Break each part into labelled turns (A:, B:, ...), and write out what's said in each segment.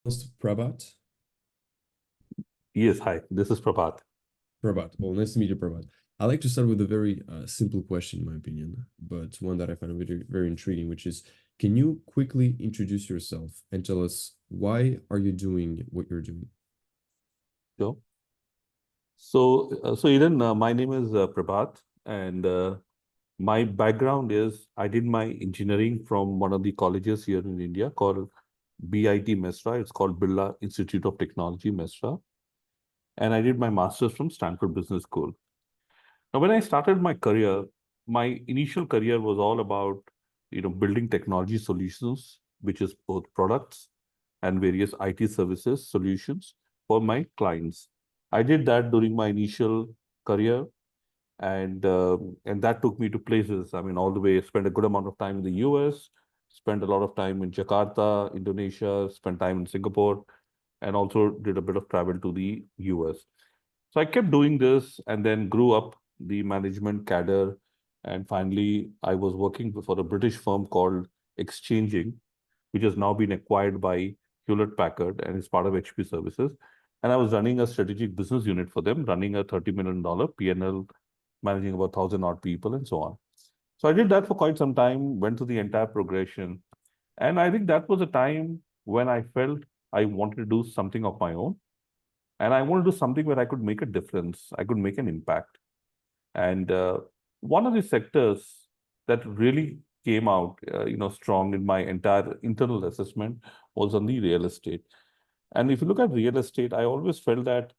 A: Prabhat.
B: Yes, hi, this is Prabhat.
A: Prabhat. Well, nice to meet you, Prabhat. I like to start with a very simple question, in my opinion, but one that I find very, very intriguing, which is, can you quickly introduce yourself and tell us why are you doing what you're doing?
B: Sure. So Eden, my name is Prabhat, and my background is I did my engineering from one of the colleges here in India called BIT Mesra. It's called Birla Institute of Technology, Mesra. And I did my master's from Stanford Business School. Now, when I started my career, my initial career was all about, building technology solutions, which is both products and various IT services solutions for my clients. I did that during my initial career, and that took me to places. I mean, all the way. Spent a good amount of time in the U.S., spent a lot of time in Jakarta, Indonesia, spent time in Singapore, and also did a bit of travel to the US. So I kept doing this, and then grew up the management cadre, and finally I was working for a British firm called Exchanging, which has now been acquired by Hewlett Packard and is part of HP Services. And I was running a strategic business unit for them, running a $30 million P&L, managing about 1,000 odd people and so on. So I did that for quite some time, went through the entire progression. And I think that was a time when I felt I wanted to do something of my own. And I wanted to do something where I could make a difference, I could make an impact. And one of the sectors that really came out, strong in my entire internal assessment was on the real estate. And if you look at real estate, I always felt that,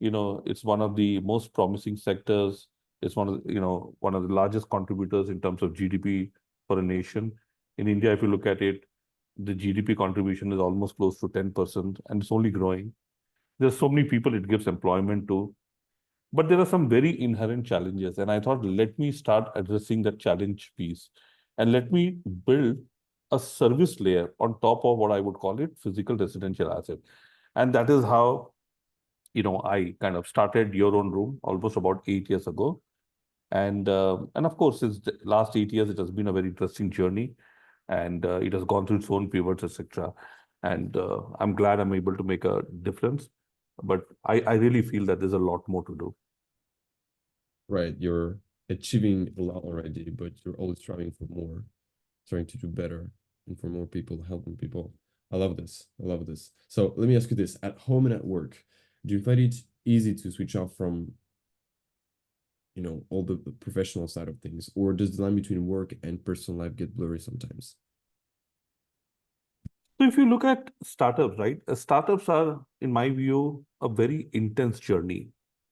B: it's one of the most promising sectors. It's one of the largest contributors in terms of GDP for a nation. In India, if you look at it, the GDP contribution is almost close to 10%, and it's only growing. There's so many people it gives employment to, but there are some very inherent challenges. And I thought, let me start addressing that challenge piece, and let me build a service layer on top of what I would call it physical residential asset. And that is how, I kind of started Your Own Room almost about 8 years ago. And of course, since the last 8 years, it has been a very interesting journey, and it has gone through its own pivots, etc. And I'm glad I'm able to make a difference. But I really feel that there's a lot more to do.
A: Right, you're achieving a lot already, but you're always striving for more, trying to do better and for more people, helping people. I love this. I love this. So let me ask you this. At home and at work, do you find it easy to switch off from all the professional side of things, or does the line between work and personal life get blurry sometimes?
B: So if you look at startups, right, startups are, in my view, a very intense journey,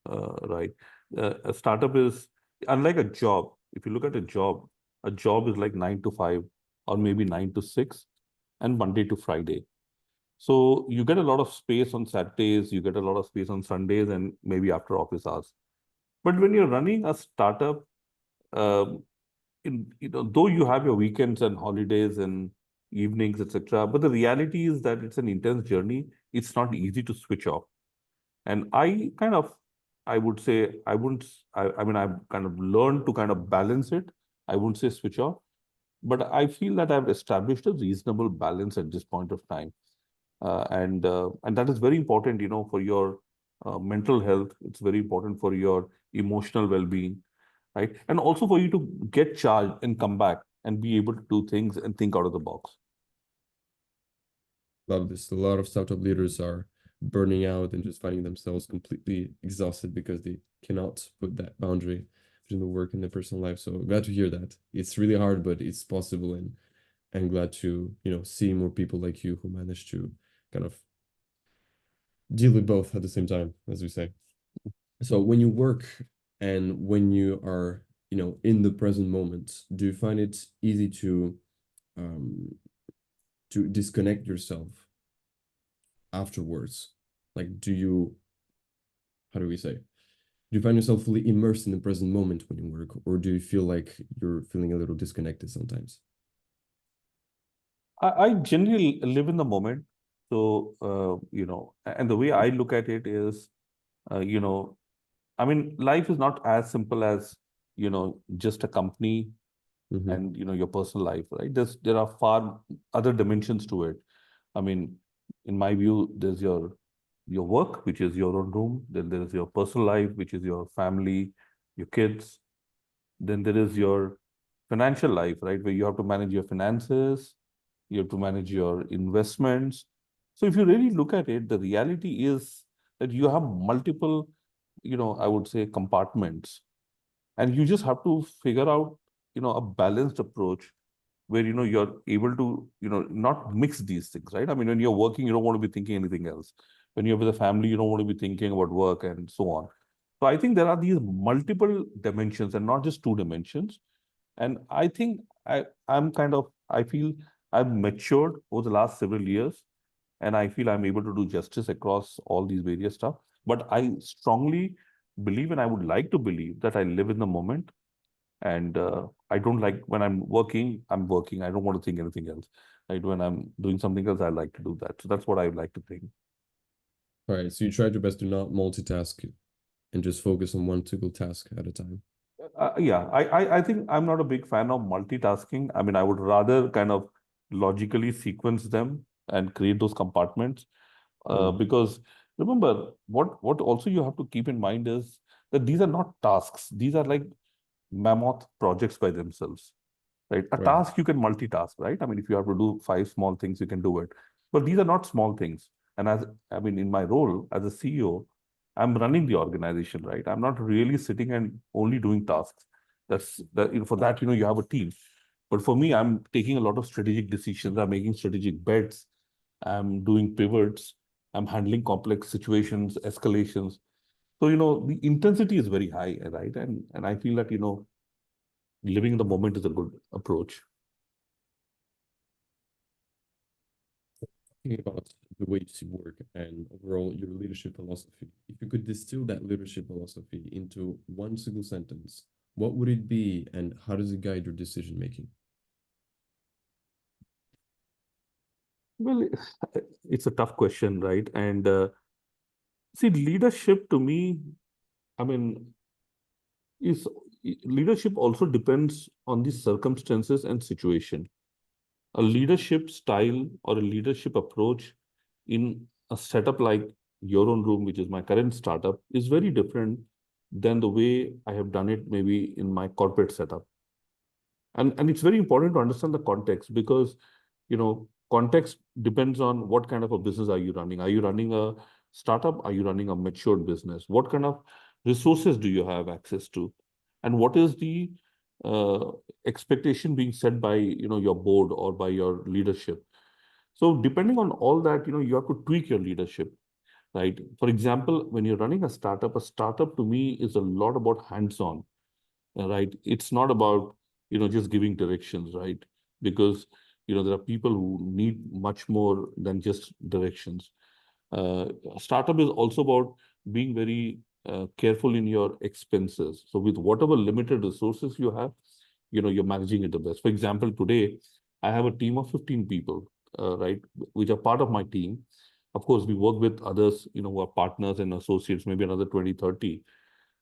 B: right? A startup is unlike a job. If you look at a job is like 9 to 5 or maybe 9 to 6 and Monday to Friday. So you get a lot of space on Saturdays, you get a lot of space on Sundays, and maybe after office hours. But when you're running a startup, um, though you have your weekends and holidays and evenings, etc., but the reality is that it's an intense journey. It's not easy to switch off. And I would say, I wouldn't, I mean, I've kind of learned to kind of balance it. I wouldn't say switch off, but I feel that I've established a reasonable balance at this point of time. And that is very important, for your mental health. It's very important for your emotional well-being, right? And also for you to get charged and come back and be able to do things and think out of the box.
A: Love this. A lot of startup leaders are burning out and just finding themselves completely exhausted because they cannot put that boundary between the work and the personal life. So glad to hear that. It's really hard, but it's possible, and I'm glad to, see more people like you who manage to kind of deal with both at the same time, as we say. So when you work and when you are, in the present moment, do you find it easy um to disconnect yourself afterwards? Like, how do we say? Do you find yourself fully immersed in the present moment when you work, or do you feel like you're feeling a little disconnected sometimes?
B: I generally live in the moment. So, and the way I look at it is, uh, you know, I mean, life is not as simple as, just a company
A: Mm-hmm.
B: and, your personal life, right? There are far other dimensions to it. I mean, In my view, there's your work, which is your own room. Then there is your personal life, which is your family, your kids. Then there is your financial life, right? Where you have to manage your finances, you have to manage your investments. So if you really look at it, the reality is that you have multiple, I would say compartments, and you just have to figure out, a balanced approach where, you're able to, not mix these things, right? I mean, when you're working, you don't want to be thinking anything else. When you're with a family, you don't want to be thinking about work and so on. So I think there are these multiple dimensions and not just two dimensions. And I think I feel I've matured over the last several years, and I feel I'm able to do justice across all these various stuff. But I strongly believe, and I would like to believe, that I live in the moment, and I don't like when I'm working, I'm working. I don't want to think anything else. Right? When I'm doing something else, I like to do that. So that's what I would like to think.
A: All right, so you try your best to not multitask and just focus on one single task at a time.
B: Yeah, I think I'm not a big fan of multitasking. I mean, I would rather kind of logically sequence them and create those compartments.
A: Mm,
B: Because remember, what also you have to keep in mind is that these are not tasks. These are like mammoth projects by themselves, right? A
A: right.
B: task you can multitask, right? I mean, if you have to do five small things, you can do it. But these are not small things. And I mean, in my role as a CEO, I'm running the organization, right? I'm not really sitting and only doing tasks. That's that, for that, you have a team. But for me, I'm taking a lot of strategic decisions. I'm making strategic bets. I'm doing pivots. I'm handling complex situations, escalations. So, the intensity is very high, right? And I feel that, living in the moment is a good approach.
A: Thinking about the way you see work and overall your leadership philosophy. If you could distill that leadership philosophy into one single sentence, what would it be and how does it guide your decision making?
B: Well, it's a tough question, right? And see, leadership to me, I mean, is leadership also depends on the circumstances and situation. A leadership style or a leadership approach in a setup like Your Own Room, which is my current startup, is very different than the way I have done it maybe in my corporate setup. And it's very important to understand the context, because context depends on what kind of a business are you running. Are you running a startup? Are you running a matured business? What kind of resources do you have access to, and what is the uh, expectation being set by your board or by your leadership? So depending on all that, you have to tweak your leadership, right? For example, when you're running a startup to me is a lot about hands-on, right? It's not about, just giving directions, right? Because, there are people who need much more than just directions. A startup is also about being very careful in your expenses. So with whatever limited resources you have, you're managing it the best. For example, today I have a team of 15 people, right, which are part of my team. Of course, we work with others, who are partners and associates, maybe another 20, 30.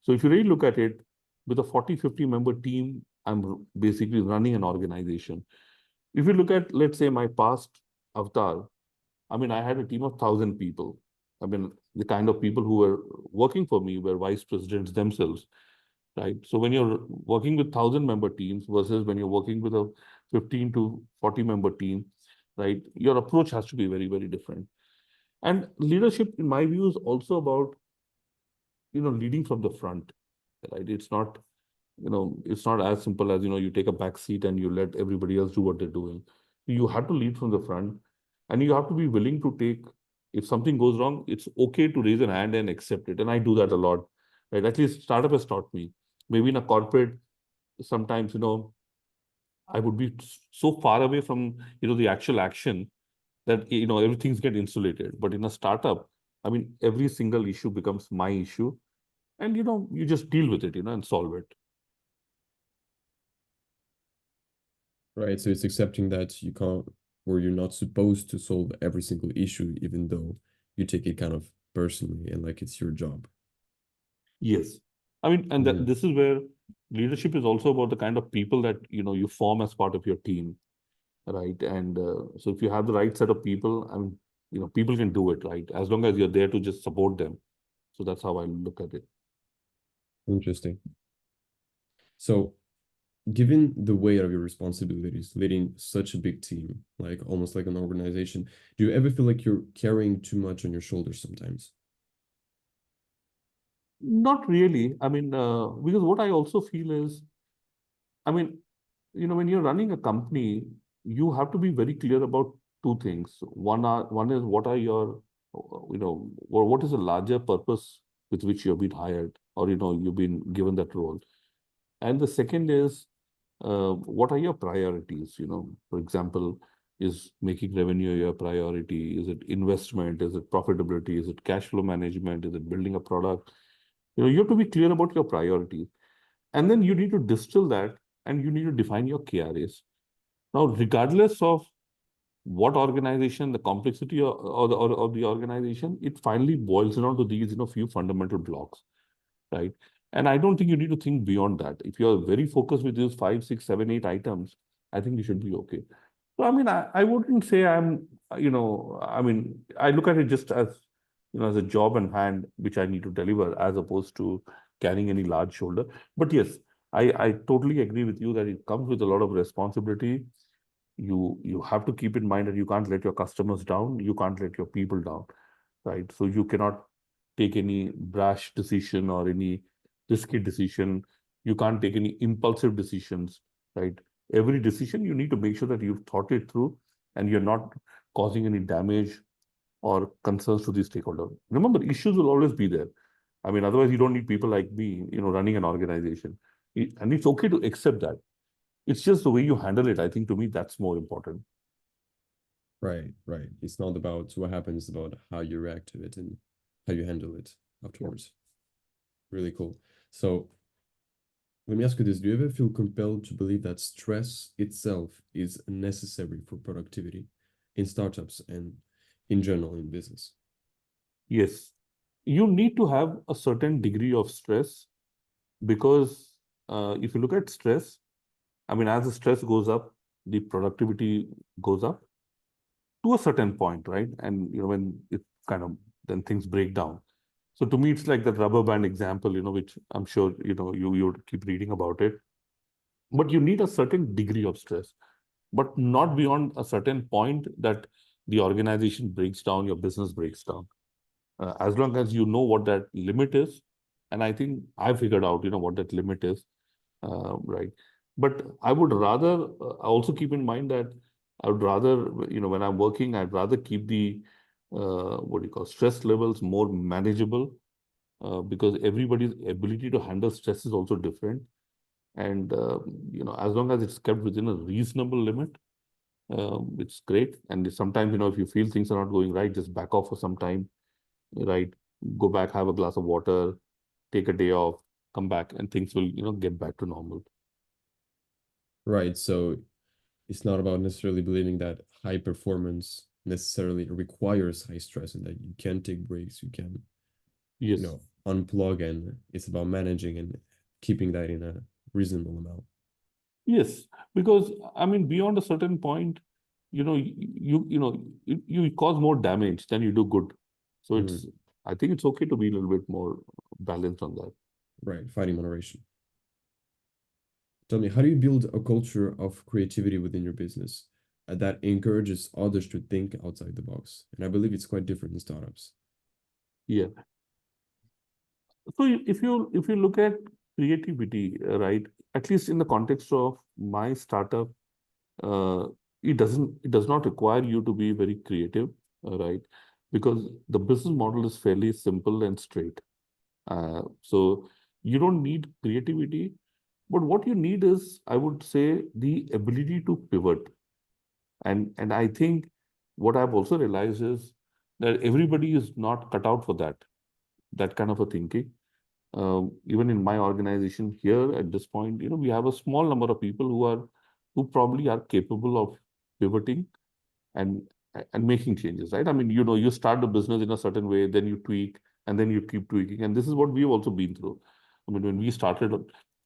B: So if you really look at it, with a 40, 50 member team, I'm basically running an organization. If you look at, let's say, my past avatar, I mean, I had a team of 1,000 people. I mean, the kind of people who were working for me were vice presidents themselves, right? So when you're working with 1,000 member teams versus when you're working with a 15 to 40 member team, right, your approach has to be very, very different. And leadership, in my view, is also about, leading from the front, right? It's not as simple as, you take a back seat and you let everybody else do what they're doing. You have to lead from the front, and you have to be willing to take, if something goes wrong, it's okay to raise an hand and accept it. And I do that a lot, right? At least startup has taught me. Maybe in a corporate, sometimes, I would be so far away from, the actual action that, everything's get insulated. But in a startup, I mean, every single issue becomes my issue, and, you just deal with it, and solve it.
A: Right. So it's accepting that you can't or you're not supposed to solve every single issue, even though you take it kind of personally and like it's your job.
B: Yes. I mean, and
A: Yeah.
B: this is where leadership is also about the kind of people that, you form as part of your team, right? And so if you have the right set of people, I mean, people can do it, right? As long as you're there to just support them. So that's how I look at it.
A: Interesting. So, given the weight of your responsibilities, leading such a big team, like almost like an organization, do you ever feel like you're carrying too much on your shoulders sometimes?
B: Not really. I mean, because what I also feel is, I mean, when you're running a company, you have to be very clear about two things. One is what are your, or what is the larger purpose with which you've been hired, or you've been given that role. And the second is, what are your priorities? For example, is making revenue your priority? Is it investment? Is it profitability? Is it cash flow management? Is it building a product? You have to be clear about your priorities. And then you need to distill that and you need to define your KRAs. Now, regardless of what organization, the complexity or the organization, it finally boils down to these, few fundamental blocks, right? And I don't think you need to think beyond that. If you're very focused with these 5, 6, 7, 8 items, I think you should be okay. So, I mean, I wouldn't say I look at it just as, as a job in hand, which I need to deliver as opposed to carrying any large shoulder. But yes, I totally agree with you that it comes with a lot of responsibility. You have to keep in mind that you can't let your customers down, you can't let your people down, right? So you cannot take any brash decision or any risky decision. You can't take any impulsive decisions, right? Every decision you need to make sure that you've thought it through and you're not causing any damage or concerns to the stakeholder. Remember, issues will always be there. I mean, otherwise you don't need people like me, running an organization. And it's okay to accept that. It's just the way you handle it. I think to me, that's more important.
A: Right, right. It's not about what happens, it's about how you react to it and how you handle it
B: Yeah.
A: afterwards. Really cool. So let me ask you this. Do you ever feel compelled to believe that stress itself is necessary for productivity in startups and in general in business?
B: Yes. You need to have a certain degree of stress because if you look at stress, I mean, as the stress goes up, the productivity goes up to a certain point, right? And when it kind of then things break down. So to me, it's like the rubber band example, which I'm sure you would keep reading about it. But you need a certain degree of stress, but not beyond a certain point that the organization breaks down, your business breaks down. As long as you know what that limit is, and I think I figured out, what that limit is, right? But I would rather also keep in mind that I would rather, when I'm working, I'd rather keep the what do you call stress levels more manageable because everybody's ability to handle stress is also different. And as long as it's kept within a reasonable limit, it's great. And sometimes, if you feel things are not going right, just back off for some time, right? Go back, have a glass of water, take a day off, come back, and things will, get back to normal.
A: Right. So it's not about necessarily believing that high performance necessarily requires high stress and that you can take breaks, you can,
B: Yes.
A: unplug, and it's about managing and keeping that in a reasonable amount.
B: Yes, because I mean, beyond a certain point, you cause more damage than you do good. So
A: Mhm.
B: I think it's okay to be a little bit more balanced on that.
A: Right. Finding moderation. Tell me, how do you build a culture of creativity within your business that encourages others to think outside the box? And I believe it's quite different in startups.
B: Yeah. So if you look at creativity, right, at least in the context of my startup, uh, it does not require you to be very creative, right? Because the business model is fairly simple and straight. So you don't need creativity, but what you need is, I would say, the ability to pivot. And I think what I've also realized is that everybody is not cut out for that kind of a thinking. Even in my organization here at this point, we have a small number of people who probably are capable of pivoting and and making changes, right? I mean, you start the business in a certain way, then you tweak, and then you keep tweaking. And this is what we've also been through. I mean, when we started,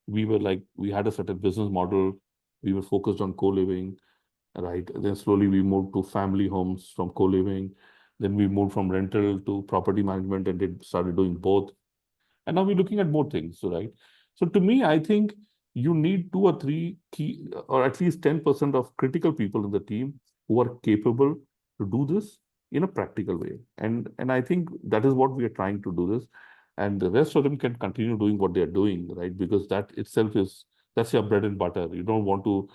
B: we had a certain business model. We were focused on co-living, right? Then slowly we moved to family homes from co-living. Then we moved from rental to property management and started doing both. And now we're looking at more things, right? So to me, I think you need 2 or 3 key, or at least 10% of critical people in the team who are capable to do this in a practical way. And I think that is what we are trying to do this. And the rest of them can continue doing what they're doing, right? Because that itself that's your bread and butter. You don't want to,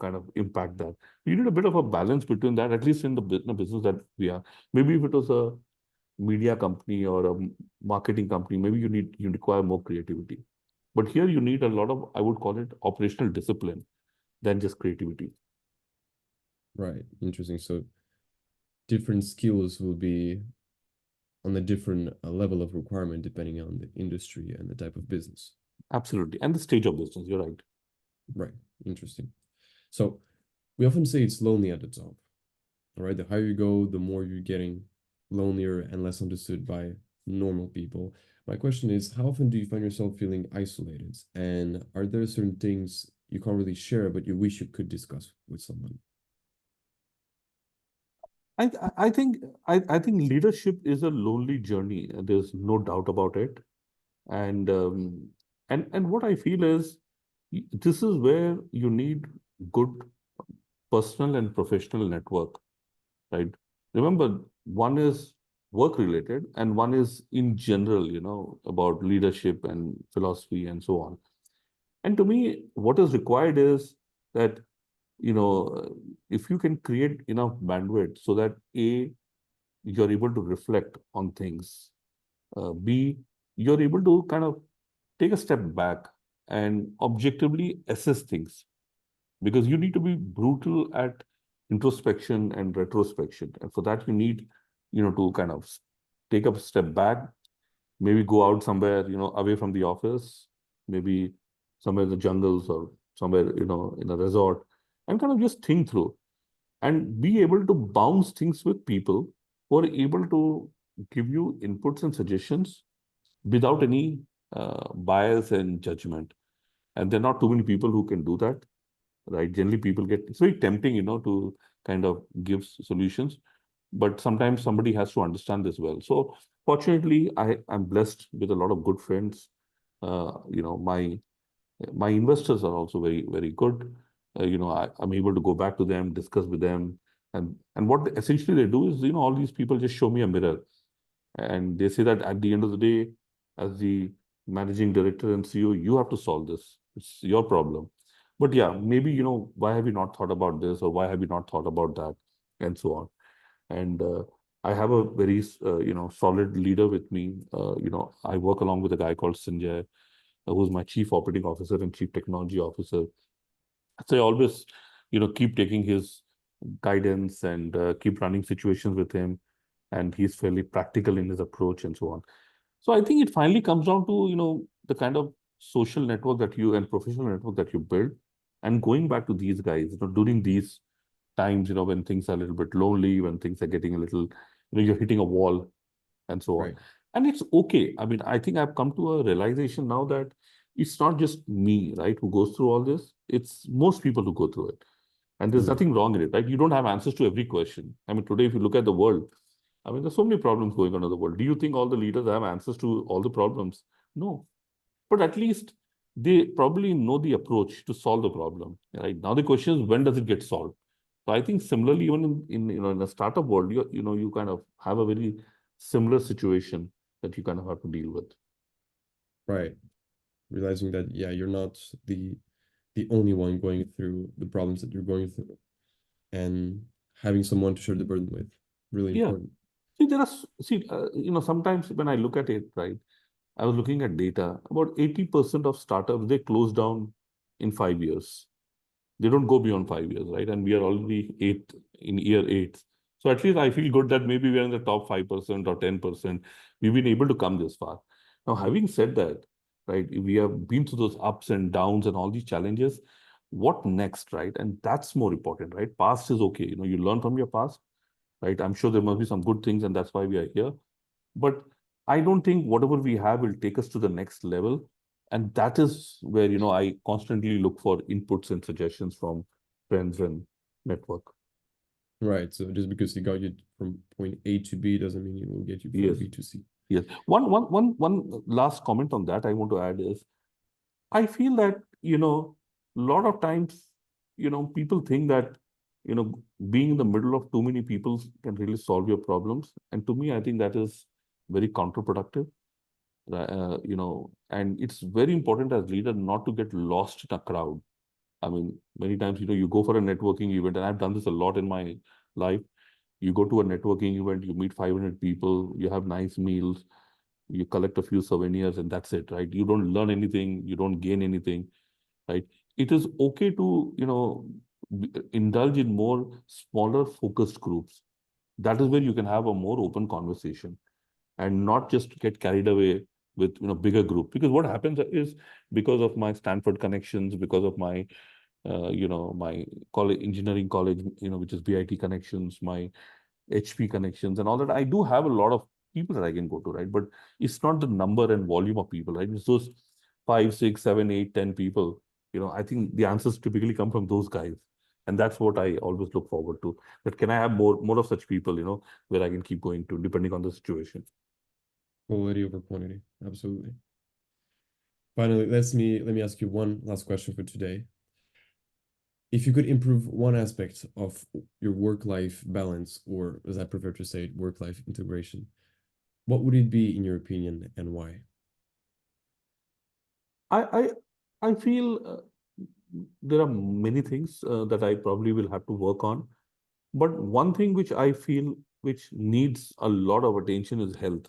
B: kind of impact that. You need a bit of a balance between that, at least in the business that we are. Maybe if it was a media company or a marketing company, maybe you require more creativity. But here you need a lot of, I would call it operational discipline than just creativity.
A: Right. Interesting. So different skills will be on a different level of requirement depending on the industry and the type of business.
B: Absolutely. And the stage of business, you're right.
A: Right. Interesting. So we often say it's lonely at the top. All right. The higher you go, the more you're getting lonelier and less understood by normal people. My question is, how often do you find yourself feeling isolated? And are there certain things you can't really share, but you wish you could discuss with someone?
B: I think leadership is a lonely journey. There's no doubt about it. And what I feel is this is where you need good personal and professional network, right? Remember, one is work related and one is in general, about leadership and philosophy and so on. And to me, what is required is that, you know, if you can create enough bandwidth so that A, you're able to reflect on things, B, you're able to kind of take a step back and objectively assess things, because you need to be brutal at introspection and retrospection. And for that, you need, to kind of take a step back, maybe go out somewhere, away from the office, maybe somewhere in the jungles or somewhere, in a resort, and kind of just think through and be able to bounce things with people who are able to give you inputs and suggestions without any bias and judgment. And there are not too many people who can do that, right? Generally, people it's very tempting, to kind of give solutions, but sometimes somebody has to understand this well. So fortunately, I'm blessed with a lot of good friends. My investors are also very, very good. I'm able to go back to them, discuss with them. And what essentially they do is, all these people just show me a mirror. And they say that at the end of the day, as the managing director and CEO, you have to solve this. It's your problem. But yeah, maybe, why have you not thought about this, or why have you not thought about that, and so on. And I have a very, solid leader with me. I work along with a guy called Sanjay, who's my chief operating officer and chief technology officer. So I always, keep taking his guidance and keep running situations with him. And he's fairly practical in his approach and so on. So I think it finally comes down to, the kind of social network that you and professional network that you build. And going back to these guys, during these times, when things are a little bit lonely, when things are getting a little, you're hitting a wall and so on.
A: Right.
B: And it's okay. I mean, I think I've come to a realization now that it's not just me, right, who goes through all this. It's most people who go through it. And there's
A: Mm.
B: nothing wrong in it, right? You don't have answers to every question. I mean, today, if you look at the world, I mean, there's so many problems going on in the world. Do you think all the leaders have answers to all the problems? No. But at least they probably know the approach to solve the problem. Right? Now the question is, when does it get solved? So I think similarly, even in a startup world, you kind of have a very similar situation that you kind of have to deal with.
A: Right. Realizing that, yeah, you're not the only one going through the problems that you're going through, and having someone to share the burden with, really
B: Yeah.
A: important.
B: Sometimes when I look at it, right, I was looking at data. About 80% of startups, they close down in 5 years. They don't go beyond 5 years, right? And we are already in year 8. So at least I feel good that maybe we're in the top 5% or 10%. We've been able to come this far. Now, having said that, right, we have been through those ups and downs and all these challenges. What next, right? And that's more important, right? Past is okay. You learn from your past, right? I'm sure there must be some good things, and that's why we are here. But I don't think whatever we have will take us to the next level. And that is where, I constantly look for inputs and suggestions from friends and network.
A: Right. So just because it got you from point A to B doesn't mean it will get you from
B: Yes,
A: B to C.
B: yes. One last comment on that I want to add is I feel that, a lot of times, people think that, being in the middle of too many people can really solve your problems. And to me, I think that is very counterproductive. And it's very important as leader not to get lost in a crowd. I mean, many times, you go for a networking event, and I've done this a lot in my life. You go to a networking event, you meet 500 people, you have nice meals, you collect a few souvenirs, and that's it, right? You don't learn anything, you don't gain anything, right? It is okay to, indulge in more smaller focused groups. That is where you can have a more open conversation and not just get carried away with, bigger group. Because what happens is, because of my Stanford connections, because of my my college, engineering college, which is BIT connections, my HP connections and all that, I do have a lot of people that I can go to, right? But it's not the number and volume of people, right? It's those 5, 6, 7, 8, 10 people. I think the answers typically come from those guys. And that's what I always look forward to. That can I have more of such people, where I can keep going to, depending on the situation.
A: Quality over quantity. Absolutely. Finally, let me ask you one last question for today. If you could improve one aspect of your work-life balance, or as I prefer to say it, work-life integration, what would it be in your opinion and why?
B: I I I feel there are many things that I probably will have to work on. But one thing which I feel which needs a lot of attention is health.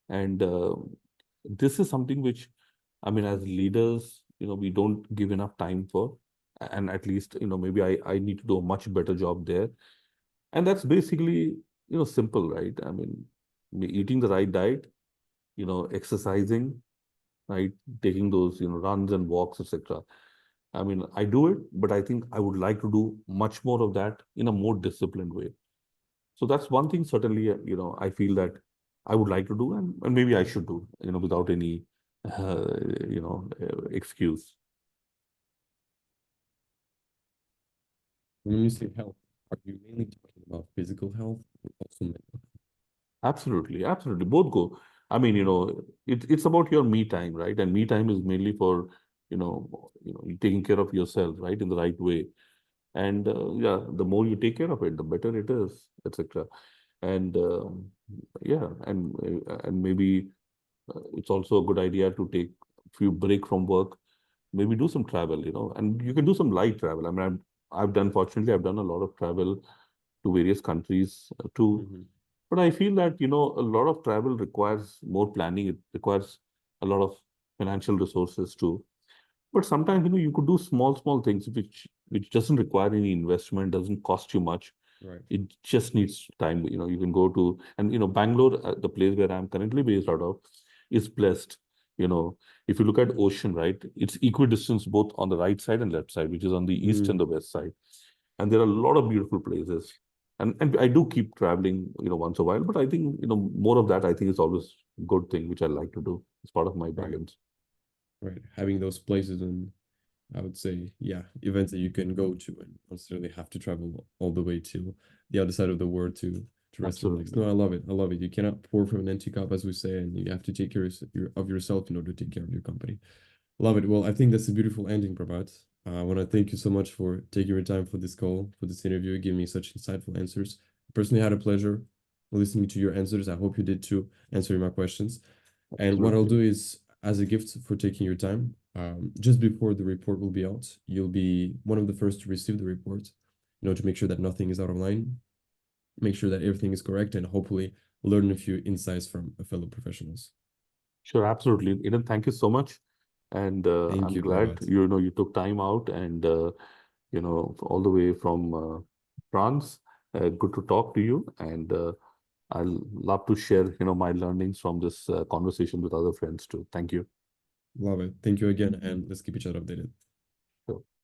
B: And this is something which, I mean, as leaders, we don't give enough time for. And at least, maybe I need to do a much better job there. And that's basically, simple, right? I mean, eating the right diet, exercising, right? Taking those, runs and walks, etc. I mean, I do it, but I think I would like to do much more of that in a more disciplined way. So that's one thing certainly, I feel that I would like to do, and maybe I should do, without any, excuse.
A: When you say health, are you mainly talking about physical health or also mental?
B: Absolutely, absolutely. Both go. I mean, it's about your me time, right? And me time is mainly for, taking care of yourself, right, in the right way. And yeah, the more you take care of it, the better it is, etc. And yeah, and maybe it's also a good idea to take a few break from work, maybe do some travel, and you can do some light travel. I mean, fortunately, I've done a lot of travel to various countries too.
A: Mm-hmm.
B: But I feel that, a lot of travel requires more planning. It requires a lot of financial resources too. But sometimes, you could do small things which doesn't require any investment, doesn't cost you much.
A: Right.
B: It just needs time. You can go to, and Bangalore, the place where I'm currently based out of, is blessed. You know, if you look at ocean, right, it's equidistant both on the right side and left side, which is on the east and
A: Mm,
B: the west side. And there are a lot of beautiful places. And I do keep traveling, once a while, but I think, more of that, I think is always a good thing, which I like to do. It's part of my
A: right.
B: balance.
A: Right. Having those places and I would say, yeah, events that you can go to and not necessarily have to travel all the way to the other side of the world to rest and relax.
B: Absolutely.
A: No, I love it. I love it. You cannot pour from an empty cup, as we say, and you have to take care of yourself in order to take care of your company. Love it. Well, I think that's a beautiful ending, Prabhat. I want to thank you so much for taking your time for this call, for this interview, giving me such insightful answers. I personally had a pleasure listening to your answers. I hope you did too, answering my questions. And what I'll
B: Absolutely.
A: do is, as a gift for taking your time, just before the report will be out, you'll be one of the first to receive the report, to make sure that nothing is out of line, make sure that everything is correct, and hopefully learn a few insights from fellow professionals.
B: Sure, absolutely. Eden, thank you so much. And
A: Thank
B: I'm
A: you,
B: glad,
A: Prabhat.
B: you took time out and, all the way from France. Good to talk to you. And I'll love to share, my learnings from this conversation with other friends too. Thank you.
A: Love it. Thank you again, and let's keep each other updated.
B: Sure.